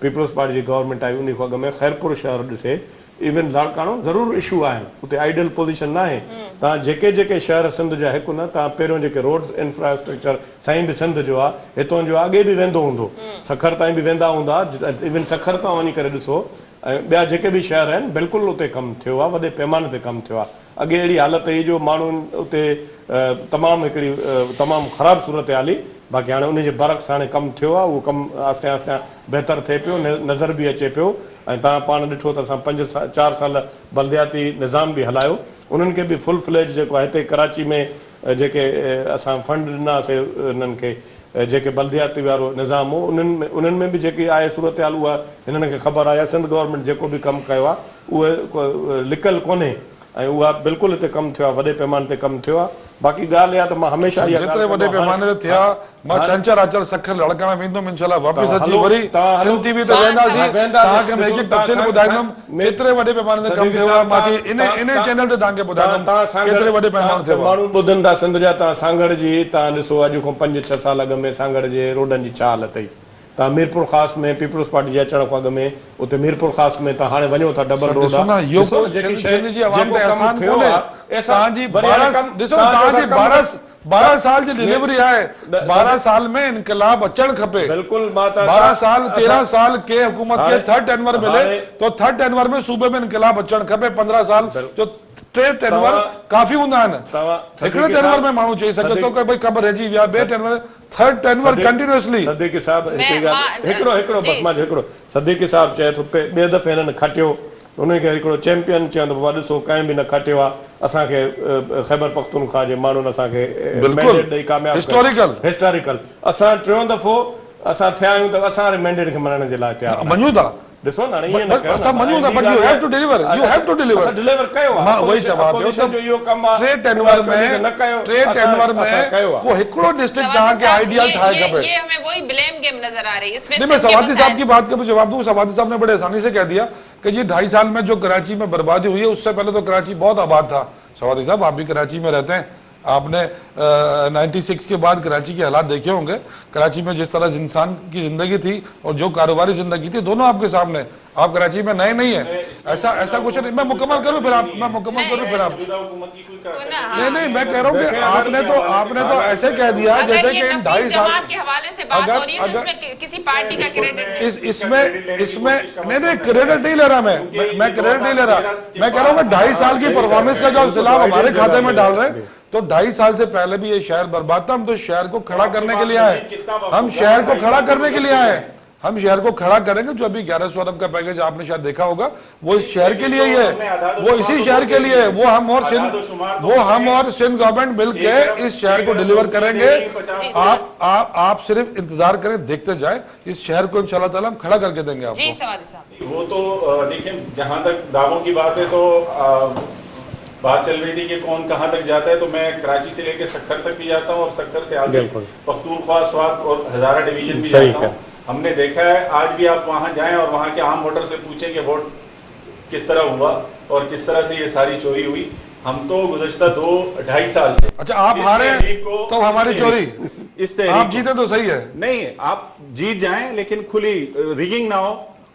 पीपल्स पार्टी जी गवर्नमेंट आई उन खां अॻु में ख़ैरपुर शहर ॾिसे, इवन लाड़काणो ज़रूरु इशू आहिनि, उते आइडियल पोज़ीशन न आहे। तव्हां जेके जेके शहर सिंध जा हिकु न, तव्हां पहिरियों जेके रोड्स इंफ्रास्ट्रक्चर, साईं बि सिंध जो आहे, हितां जो अॻे बि वेंदो हूंदो, सखर ताईं बि वेंदा हूंदा, इवन सखर तां वञी करे ॾिसो, ऐं ॿिया जेके बि शहर आहिनि बिल्कुलु उते कमु थियो आहे, वॾे पैमाने ते कमु थियो आहे। अॻे अहिड़ी हालत हुई जो माण्हुनि उते तमामु हिकिड़ी तमामु ख़राबु सूरत हाली, बाक़ी हाणे उनजे बरक्स हाणे कमु थियो आहे, उहो कमु आहिस्ते आहिस्ते बहितर थिए पियो, नज़र बि अचे पियो। ऐं तव्हां पाण ॾिठो त असां 4 साल बल्दियाती निज़ाम बि हलायो, उन्हनि खे बि फुल फ्लेज जेको आहे हिते कराची में जेके असां फंड ॾिनासीं उन्हनि खे, जेके बल्दियाती वारो निज़ाम हो, उन्हनि में बि जेकी आहे सूरत हाल उहा हिननि खे ख़बर आहे। सिंध गवर्नमेंट जेको बि कमु कयो आहे उहे लिकल कोन्हे, ऐं उहा बिल्कुलु हिते कमु थियो आहे, वॾे पैमाने ते कमु थियो आहे। बाक़ी ॻाल्हि इहा त मां हमेशह जेतिरे वॾे पैमाने ते थिया, मां छंछर आचर सखर लड़काणा वेंदुमि इंशाल्लाह, वापसि अची वरी सिंध टीवी ते वेंदासीं, तव्हांखे हिकु हिकु तफ़सील ॿुधाईंदुमि केतिरे वॾे पैमाने ते कमु थियो आहे, मां इन चैनल ते तव्हांखे ॿुधाईंदुमि केतिरे वॾे पैमाने ते माण्हू ॿुधनि था सिंध जा। तव्हां सांगड़ जी तव्हां ॾिसो, अॼु खां 5-6 साल अॻु में सांगड़ जे रोडनि जी छा हालत हुई। तव्हां मीरपुर ख़ास में पीपल्स पार्टी जे अचण खां अॻु में उते मीरपुर ख़ास में तव्हां हाणे वञो था, डबल रोड आहे। 12 साल जी डिलीवरी आहे, 12 साल में इनकलाब अचणु खपे। बिल्कुलु 12 साल 13 साल के हुकूमत खे थर्ड टेनवर मिले तो थर्ड टेनवर में सूबे में इनकलाब अचणु खपे। 15 साल जो 3 टेनवर काफ़ी हूंदा आहिनि, हिकिड़े टेनवर में माण्हू चई सघे थो कि भई कम रहिजी विया, ॿिए tenure third tenure continuously. Sadiq Sahab हिकिड़ो बसि मां हिकिड़ो सदीक़ साहब चए थो ॿिए दफ़े हिननि खटियो, उनखे हिकिड़ो चैंपियन चवंदो बाबा ॾिसो कंहिं बि न खटियो आहे, असांखे ख़ैबर पख्तूनख्वा जे माण्हुनि असांखे मैंडेट ॾेई कामयाबु हिस्टोरिकल। असां 3 दफ़ो असां थिया आहियूं त असां हाणे मैंडेट खे मञण जे लाइ तयारु मञूं था। ॾिसो न हाणे ईअं न कयो, असां मञूं था, but you have to deliver, you have to deliver. असां डिलीवर कयो आहे, मां वही जवाब ॾियो त इहो कमु आहे 3 टेनवर में न कयो, 3 टेनवर में को हिकिड़ो डिस्ट्रिक्ट तव्हांखे आइडियल ठाहे खपे। ये हमें वही ब्लेम गेम नजर आ रही है इसमें। मैं सवादी साहब की बात का जवाब दूं। सवादी साहब ने बड़े आसानी से कह दिया कि जी 2.5 साल में जो कराची में बर्बादी हुई है, उससे पहले तो कराची बहुत आबाद था। सवादी साहब आप भी कराची में रहते हैं, आपने 96 के बाद कराची के हालात देखे होंगे। कराची में जिस तरह इंसान की जिंदगी थी और जो कारोबारी जिंदगी थी, दोनों आपके सामने। आप कराची में नए नहीं है, ऐसा कुछ नहीं। मैं मुकम्मल करूं फिर आप, मैं मुकम्मल करूं फिर आप। नहीं, मैं कह रहा हूँ कि आपने तो ऐसे कह दिया जैसे कि इन 2.5 साल के हवाले से बात हो रही है, जिसमें किसी पार्टी का क्रेडिट इसमें नहीं क्रेडिट नहीं ले रहा मैं क्रेडिट नहीं ले रहा। मैं कह रहा हूँ कि 2.5 साल की परफॉर्मेंस का जो सिलाब हमारे खाते में डाल रहे हैं, तो 2.5 साल से पहले भी ये शहर बर्बाद था। हम तो शहर को खड़ा करने के लिए आए, हम शहर को खड़ा करने के लिए आए, हम शहर को खड़ा करेंगे। जो अभी 1100 अरब का पैकेज आपने शायद देखा होगा, वो इस शहर के लिए ही है, वो इसी शहर के लिए है। वो हम और सिंध गवर्नमेंट मिलके इस शहर को डिलीवर करेंगे। आप सिर्फ इंतजार करें, देखते जाएं, इस शहर को इंशाल्लाह ताला हम खड़ा करके देंगे आपको। जी सवादी साहब, वो तो देखिए, जहां तक दावों की बात है तो बात चल रही थी कि कौन कहां तक जाता है, तो मैं कराची से लेकर सक्कर तक भी जाता हूं और सक्कर से आगे पख्तूनख्वा, स्वात और हजारा डिवीजन भी जाता हूं। हमने देखा है, आज भी आप वहां जाएं और वहां के आम वोटर से पूछें कि वोट किस तरह हुआ और किस तरह से ये सारी चोरी हुई। हम तो गुज़श्ता 2-2.5 साल से। अच्छा, आप हारे तो हमारी चोरी, इस आप जीते तो सही है। नहीं, आप जीत जाएं लेकिन खुली रिगिंग ना हो,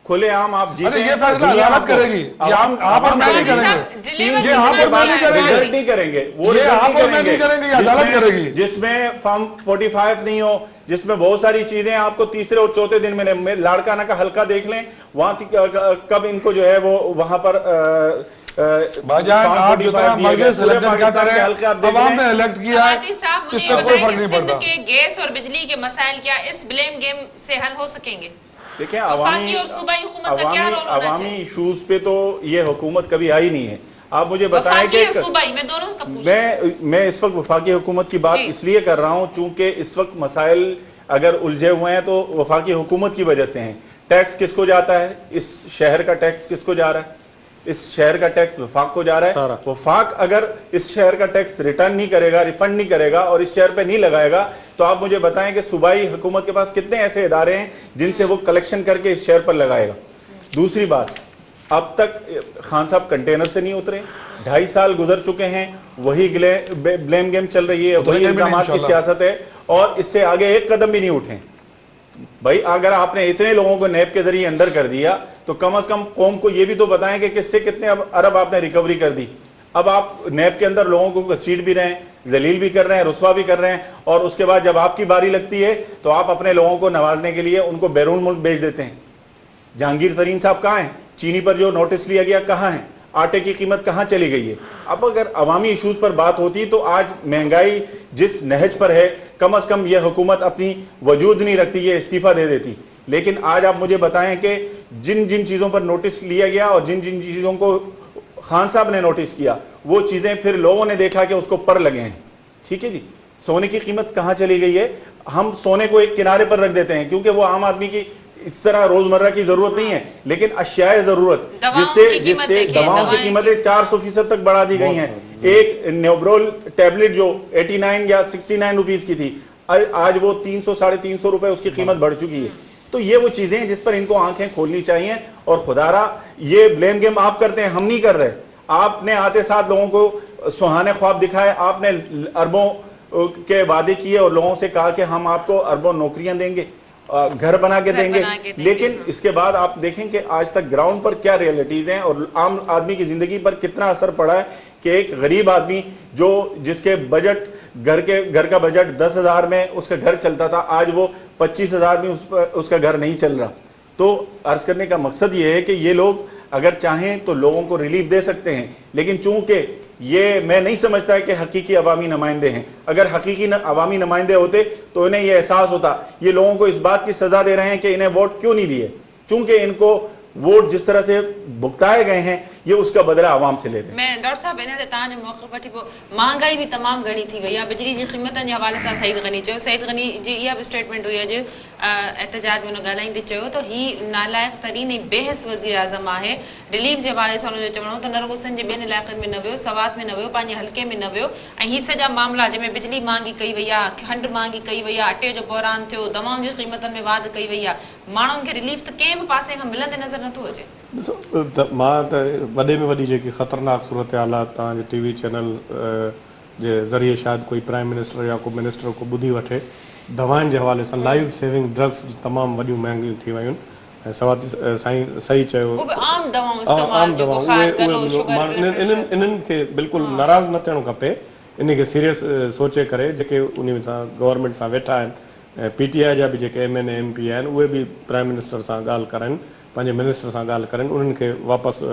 खुले आम आप जीते अरे ये हैं, फैसला दुनिया अदालत आपको- करेगी, ये आवाम- आप आवाम नहीं करेगी। करेंगे। ये ये आप और मैं नहीं करेंगे। रिजल्ट नहीं करेंगे, वो ये रिजल्ट आप और मैं नहीं करेंगे, ये अदालत जिसमें- करेगी। जिसमें फॉर्म 45 नहीं हो, जिसमें बहुत सारी चीजें आपको तीसरे और चौथे दिन मिले। लाड़काना का हल्का देख लें, वहां कब इनको जो है वो वहां पर भाईजान आप जितना मर्जी सिलेक्शन क्या करें, अवाम ने इलेक्ट किया है, सवाती साहब मुझे इससे ये कोई बताएं फर्क कि नहीं सिंध पड़ता। के गैस और बिजली के मसाइल क्या इस ब्लेम गेम से हल हो सकेंगे? देखिए वफाकी और सूबाई हुकूमत का क्या रोल होना अवामी चाहिए? इशूज पे तो ये हुकूमत कभी आई नहीं है। आप मुझे बताएं वफाकी और कि सूबाई मैं दोनों का पूछ रही हूं। मैं इस वक्त वफाकी हुकूमत की बात जी। इसलिए कर रहा हूं चूंकि इस वक्त मसाइल अगर उलझे हुए हैं तो वफाकी हुकूमत की वजह से हैं। टैक्स किसको जाता है? इस शहर का टैक्स किसको जा रहा है? इस शहर का टैक्स वफाक को जा रहा है। वफाक अगर इस शहर का टैक्स रिटर्न नहीं करेगा, रिफंड नहीं करेगा और इस शहर पे नहीं लगाएगा, तो आप मुझे बताएं कि सूबाई हुकूमत के पास कितने ऐसे इदारे हैं जिनसे वो कलेक्शन करके इस शहर पर लगाएगा। दूसरी बात, अब तक खान साहब कंटेनर से नहीं उतरे, 2.5 साल गुजर चुके हैं, वही ब्लेम गेम चल रही है, वही इल्जामात की सियासत है और इससे आगे एक कदम भी नहीं उठे। भाई अगर आपने इतने लोगों को नैब के जरिए अंदर कर दिया तो कम से कम कौम को यह भी तो बताएं कि किससे कितने अरब आपने रिकवरी कर दी। अब आप नैब के अंदर लोगों को घसीट भी रहे हैं, जलील भी कर रहे हैं, रुस्वा भी कर रहे हैं और उसके बाद जब आपकी बारी लगती है तो आप अपने लोगों को नवाजने के लिए उनको बैरून मुल्क भेज देते हैं। जहांगीर तरीन साहब कहाँ हैं? चीनी पर जो नोटिस लिया गया कहाँ है? आटे की कीमत कहाँ चली गई है? अब अगर अवामी इशूज पर बात होती तो आज महंगाई जिस नहज पर है कम से कम यह हुकूमत अपनी वजूद नहीं रखती, ये इस्तीफा दे देती। लेकिन आज आप मुझे बताएं कि जिन जिन चीज़ों पर नोटिस लिया गया और जिन जिन चीज़ों को खान साहब ने नोटिस किया वो चीज़ें फिर लोगों ने देखा कि उसको पर लगे हैं। ठीक है जी, सोने की कीमत कहाँ चली गई है? हम सोने को एक किनारे पर रख देते हैं क्योंकि वो आम आदमी की इस तरह रोजमर्रा की जरूरत नहीं है, लेकिन अशियाए जरूरत जिससे दवाओं की कीमतें 400% तक बढ़ा दी गई हैं। एक न्यूब्रोल टैबलेट जो 89 या 69 रुपीस की थी आज वो 300 साढ़े 300 रुपए उसकी कीमत बढ़ चुकी है। तो ये वो चीजें हैं जिस पर इनको आंखें खोलनी चाहिए और खुदारा ये ब्लेम गेम आप करते हैं, हम नहीं कर रहे। आपने आते साथ लोगों को सुहाने ख्वाब दिखाए, आपने अरबों के वादे किए और लोगों से कहा कि हम आपको अरबों नौकरियां देंगे, घर बना के देंगे, लेकिन इसके बाद आप देखें कि आज तक ग्राउंड पर क्या रियलिटीज हैं और आम आदमी की जिंदगी पर कितना असर पड़ा है कि एक गरीब आदमी जो जिसके बजट घर का बजट 10,000 में उसका घर चलता था, आज वो 25,000 में उसका घर नहीं चल रहा। तो अर्ज करने का मकसद ये है कि ये लोग अगर चाहें तो लोगों को रिलीफ दे सकते हैं, लेकिन चूंकि ये मैं नहीं समझता कि हकीकी अवामी नुमाइंदे हैं। अगर हकीकी अवामी नुमाइंदे होते तो इन्हें यह एहसास होता ये लोगों को इस बात की सजा दे रहे हैं कि इन्हें वोट क्यों नहीं दिए, चूंकि इनको वोट जिस तरह से भुगताए गए हैं ये उसका बदला आवाम से ले रहे हैं। मैं डॉक्टर साहब इन तव्हांजो मौक़िफ़ वठी पोइ महंगाई भी तमामु घणी थी वई आहे, बिजली जी क़ीमतनि जे हवाले सां सईद गनी चयो, सईद गनी जी इहा बि स्टेटमेंट हुई अॼु एहतजाज में हुन ॻाल्हाईंदे चयो त ही नालाइक़ तरीन ऐं बेहस वज़ीर आज़म आहे। रिलीफ जे हवाले सां हुनजो चवणो त न रुॻो सिंध जे ॿियनि इलाइक़नि में न वियो, सवात में न वियो, पंहिंजे हल्के में न वियो ऐं ही सॼा मामला जंहिंमें बिजली महांगी कई वई आहे, खंडु महांगी कई वई आहे, अटे जो बहिरान थियो, दवाउनि जी क़ीमतनि में वाध कई वई आहे, माण्हुनि खे रिलीफ त कंहिं बि पासे खां मिलंदे नज़र नथो अचे। ॾिसो मां त वॾे में वॾी जेकी ख़तरनाक सूरत हालात तव्हांजे टीवी चैनल जे ज़रिए शायदि कोई प्राइम मिनिस्टर या को मिनिस्टर को ॿुधी वठे, दवाउनि जे हवाले सां लाइफ सेविंग ड्रग्स तमामु वॾियूं महांगियूं थी वियूं आहिनि। ऐं सवाती साईं सही चयो, इन्हनि खे बिल्कुलु नाराज़ न थियणो खपे, इन खे सीरियस सोचे करे जेके उन सां गवर्नमेंट सां वेठा आहिनि, PTI जा बि जेके MNA MP आहिनि उहे बि प्राइम मिनिस्टर सां ॻाल्हि करनि, पंहिंजे मिनिस्टर सां ॻाल्हि करनि, उन्हनि खे वापसि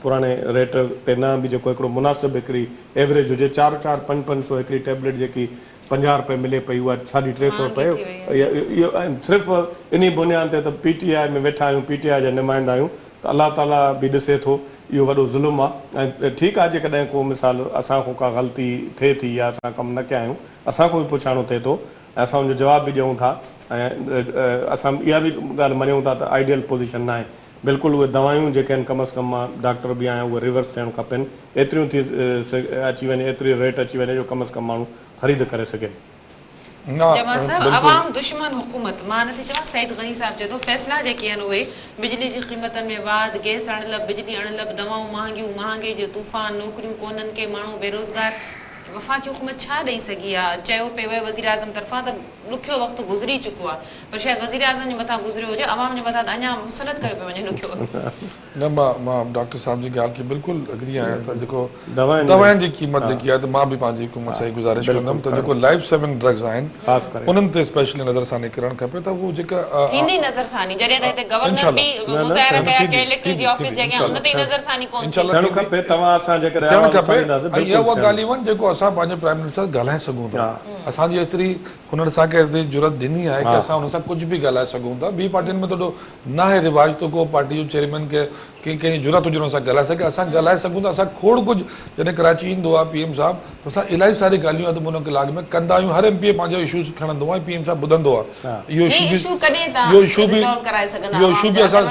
पुराणे रेट पे न बि जेको हिकिड़ो मुनासिबु हिकिड़ी एवरेज हुजे, 400-500 हिकिड़ी टेबलेट जेकी 50 रुपए मिले पई उहा 350 रुपए, इहो सिर्फ़ु इन बुनियाद ते त PTI में वेठा आहियूं, PTI जा नुमाइंदा आहियूं, त अलाह ताला बि ॾिसे थो इहो वॾो ज़ुल्म आहे। ऐं ठीकु आहे जेकॾहिं को मिसाल असांखां का ग़लती थिए थी या असां कमु न कया आहियूं, असांखां बि पुछाणो थिए थो, असां हुनजो जवाब बि ॾियूं था ऐं असां इहा बि ॻाल्हि मञूं था त आइडियल पोज़ीशन न आहे। बिल्कुलु उहे दवायूं जेके आहिनि कम से कम मां डॉक्टर बि आहियां उहे रिवर्स थियणु खपनि, एतिरियूं थी अची वञे, एतिरी रेट अची वञे जो कम से कम माण्हू ख़रीद करे सघनि। जमाल साहब अवाम दुश्मन हुकूमत मां नथी चवां, सईद गनी साहब चए थो फ़ैसिला जेके आहिनि उहे बिजली जी क़ीमतनि में वाध, गैस अणलभ, बिजली अणलभ, दवाऊं महांगियूं, महांगाई जो तूफ़ान, नौकरियूं कोन्हनि के, माण्हू बेरोज़गार, वफ़ाक़ी हुकूमत छा ॾेई सघी आहे? चयो पियो आहे वज़ीर आज़म तरफ़ां त ॾुखियो वक़्तु गुज़री चुको आहे, पर शायदि वज़ीर आज़म जे मथां गुज़रियो हुजे, अवाम जे मथां त अञा मुसलत कयो पियो वञे ॾुखियो। न मां डॉक्टर साहब जी ॻाल्हि खे बिल्कुलु एग्री आहियां त जेको दवाउनि दवाउनि जी क़ीमत जेकी आहे त मां बि पंहिंजी हुकूमत सां ई गुज़ारिश कंदुमि त जेको लाइफ सेविंग ड्रग्स आहिनि ख़ासि करे उन्हनि ते स्पेशली नज़रसानी करणु खपे त उहो जेका थींदी नज़रसानी जॾहिं त हिते गवर्नर बि मुज़ाहिरा कया कंहिं इलेक्ट्रिक जी ऑफिस जे अॻियां, उन ते ई नज़रसानी कोन थी। थियणु खपे, तव्हां असां जेकॾहिं थियणु आवाज़ खपे उथारींदासीं, ऐं इहा बिल्कुलु उहा थियणु। ॻाल्हियूं आहिनि जेको असां पंहिंजे प्राइम मिनिस्टर ॻाल्हाए सघूं था। असांजी एतिरी हुननि असांखे एतिरी ज़रूरत ॾिनी आहे कि असां हुन सां कुझु बि ॻाल्हाए सघूं था। ॿी पार्टियुनि में थोरो न आहे रिवाज त को पार्टी जो चेयरमैन खे कंहिंजी ज़रूरत हुजे हुन सां ॻाल्हाए सघे, असां ॻाल्हाए सघूं था। असां खोड़ कुझु जॾहिं कराची ईंदो आहे PM साहब त असां इलाही सारी ॻाल्हियूं अधु मुनो कलाक में कंदा आहियूं। हर MP पंहिंजो इशूज़ खणंदो आहे, PM साहब ॿुधंदो आहे। इहो इशू बि असां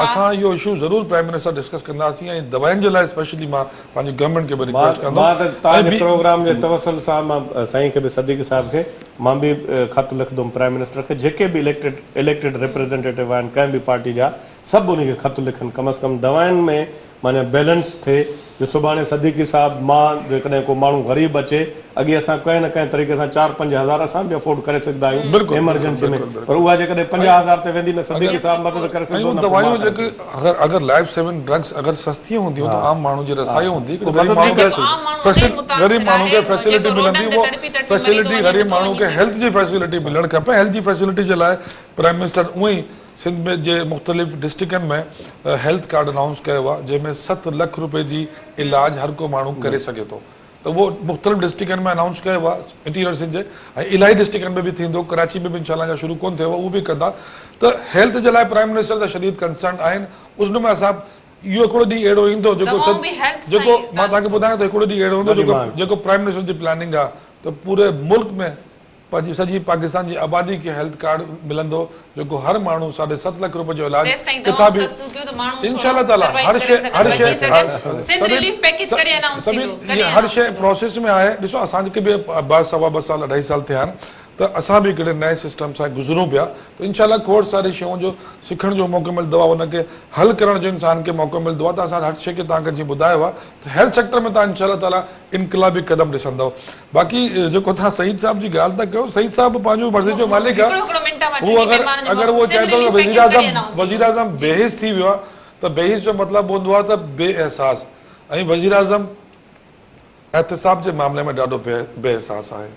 असां इहो इशू ज़रूरु प्राइम मिनिस्टर डिस्कस कंदासीं ऐं दवाउनि जे लाइ स्पेशली मां पंहिंजी गवर्नमेंट खे बि रिक्वेस्ट मां त तव्हांजे कंदुमि। प्रोग्राम जे तवसल सां मां साईं खे बि सदीक़ साहब खे मां बि ख़त लिखंदुमि प्राइम मिनिस्टर खे, जेके बि इलेक्टेड रिप्रेज़ेंटेटिव आहिनि कंहिं बि पार्टी जा, सभु उनखे ख़त लिखनि, कम से कम दवाउनि में माना बैलेंस थिए। जो सुभाणे सदीक़ी साहब मां जेकॾहिं को माण्हू ग़रीब अचे, अॻे असां कंहिं न कंहिं तरीक़े सां 4-5 हज़ार असां बि अफोर्ड करे सघंदा आहियूं एमरजेंसी में, पर उहा जेकॾहिं 50,000 ते वेंदी न, सदीक़ी साहब मदद करे सघंदो न। दवाइयूं जेके अगरि लाइफ सेविंग ड्रग्स अगरि सस्ती हूंदियूं त आम माण्हू जी रसाई हूंदी, गरीब माण्हू खे फैसिलिटी मिलंदी, वो फैसिलिटी गरीब माण्हू खे हेल्थ जी फैसिलिटी मिलणु खपे। हेल्थ जी फैसिलिटी जे लाइ प्राइम मिनिस्टर उअं ई सिंध में जे मुख़्तलिफ़ डिस्ट्रिक्टनि में हेल्थ कार्ड अनाउंस कयो आहे, जंहिंमें 7 लाख रुपए जी इलाज हर को माण्हू करे सघे थो। त उहो मुख़्तलिफ़ डिस्ट्रिक्टनि में अनाउंस कयो आहे इंटीरियर सिंध जे, ऐं इलाही डिस्ट्रिक्टनि में बि थींदो, कराची में बि इंशाल्लाह अञा शुरू कोन थियो आहे, उहो बि कंदा। त हेल्थ जे लाइ प्राइम मिनिस्टर त शदीद कंसर्न आहिनि। उन में असां इहो हिकिड़ो ॾींहुं अहिड़ो ईंदो जेको मां तव्हांखे ॿुधायां त हिकिड़ो ॾींहुं अहिड़ो हूंदो जेको प्राइम मिनिस्टर जी प्लानिंग आहे त पूरे मुल्क में पंहिंजी सॼी पाकिस्तान जी आबादी खे हेल्थ कार्ड मिलंदो, जेको हर माण्हू 7.5 लाख रुपए जो इलाज किथां बि इंशाल्लाह ताला हर शइ प्रोसेस में आहे। ॾिसो असांखे बि 2.25 साल 2.5 साल थिया आहिनि, त असां बि हिकिड़े नए सिस्टम सां गुज़रूं पिया, त इंशाल्लाह खोड़ सारी शयूं जो सिखण जो मौक़ो मिलंदो आहे, हुनखे हल करण जो इंसान खे मौक़ो मिलंदो आहे। त असां हर शइ खे तव्हांखे जीअं ॿुधायो आहे त हेल्थ सेक्टर में तव्हां इंशाल्लाह ताला इनकलाबी क़दम ॾिसंदव। बाक़ी जेको तव्हां सईद साहब जी ॻाल्हि था कयो, सईद साहब पंहिंजो मर्ज़ी जो मालिक आहे, उहो अगरि उहो चए थो वज़ीर आज़म बेहिस थी वियो आहे त बेहिस जो मतिलबु हूंदो आहे त बेअहसास, ऐं वज़ीर आज़म एहतिसाब जे मामले में ॾाढो बेअहसास आहे।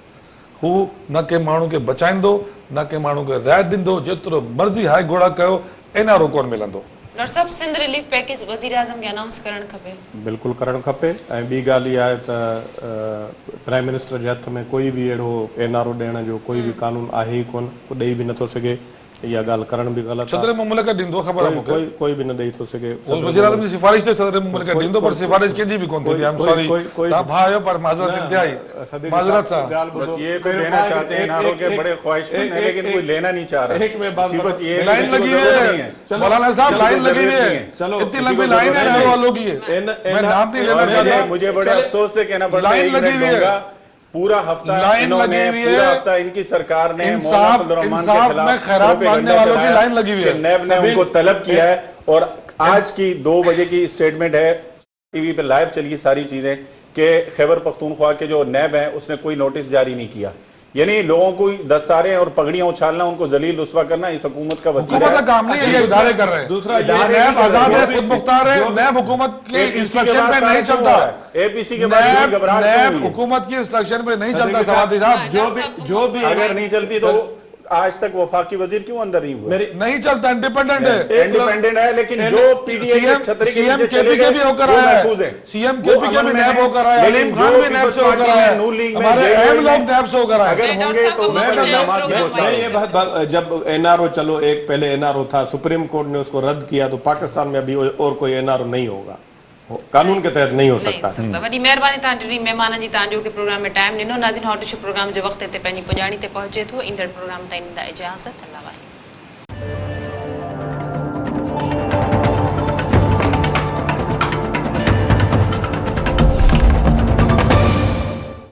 हू न के माण्हू खे बचाईंदो, न के माण्हू खे रायत ॾींदो, जेतिरो मर्ज़ी हाई घोड़ा कयो NRO कोन मिलंदो। डॉक्टर साहब सिंध रिलीफ पैकेज वज़ीर आज़म खे अनाउंस करणु खपे, बिल्कुलु करणु खपे। ऐं ॿी ॻाल्हि इहा आहे त प्राइम मिनिस्टर जे हथ में कोई बि अहिड़ो NRO ॾियण जो कोई बि कानून आहे ई कोन, को ॾेई बि नथो सघे। इहा ॻाल्हि करण बि ग़लति आहे। सदर मुमलिकत ॾींदो, ख़बर आहे मूंखे, कोई बि न ॾेई थो सघे। वज़ीर आज़म जी सिफारिश ते सदर मुमलिकत ॾींदो, पर सिफारिश कंहिंजी बि कोन थींदी। आई एम सॉरी, तव्हां भाउ आहियो, पर माज़रत इंतिहाई माज़रत सां बस ये तो देना चाहते हैं NRO के बड़े ख्वाहिशमंद हैं, लेकिन कोई लेना नहीं चाह रहा। मुसीबत ये है लाइन लगी हुई है, मौलाना साहब लाइन लगी हुई है, इतनी लंबी लाइन है NRO वालों की है। मैं नाम नहीं लेना चाहता, मुझे बड़े अफसोस से कहना पड़ता है, लाइन लगी हुई है, पूरा हफ्ता इन्होंने पूरा हफ्ता इनकी सरकार ने इंसाफ में खैरात मांगने वालों की लाइन लगी हुई है। नैब ने उनको तलब किया है, और आज की 2 बजे की स्टेटमेंट है, टीवी पे लाइव चली सारी चीजें, कि खैबर पख्तूनख्वा के जो नैब है उसने कोई नोटिस जारी नहीं किया। यानी लोगों को दस्तारें और पगड़ियां उछालना, उनको जलील रुस्वा करना इस हुकूमत का हुकूमत का काम नहीं है, ये इदारे कर रहे हैं। दूसरा नैब आजाद है, खुद मुख्तार है, नैब हुकूमत के इंस्ट्रक्शन पे नहीं चलता। APC के बाद नैब हुकूमत की इंस्ट्रक्शन पे नहीं चलता। सवादी साहब जो भी अगर नहीं चलती तो आज तक वफाकी वजीर क्यों अंदर नहीं हुए? नहीं चलता, इंडिपेंडेंट है, इंडिपेंडेंट है, लेकिन जो PDI के छतरी के नीचे चले गए भी होकर आया है, CM KP के भी नैब होकर आया है, अलीम खान भी नैब से होकर आया है, हमारे अहम लोग नैब से होकर आए। अगर होंगे तो जब NRO चलो, एक पहले NRO था, सुप्रीम कोर्ट ने उसको रद्द किया, तो पाकिस्तान में अभी और कोई NRO नहीं होगा, कानून के तहत नहीं हो सकता। वॾी महिरबानी तव्हां टिनी महिमाननि जी, तव्हांजो के प्रोग्राम में टाइम ॾिनो। नाज़रीन, हॉट इशू प्रोग्राम जो वक़्त हिते पंहिंजी पुॼाणी ते पहुचे थो। ईंदड़ प्रोग्राम ताईं ॾींदा इजाज़त। अल्लाह वाहे।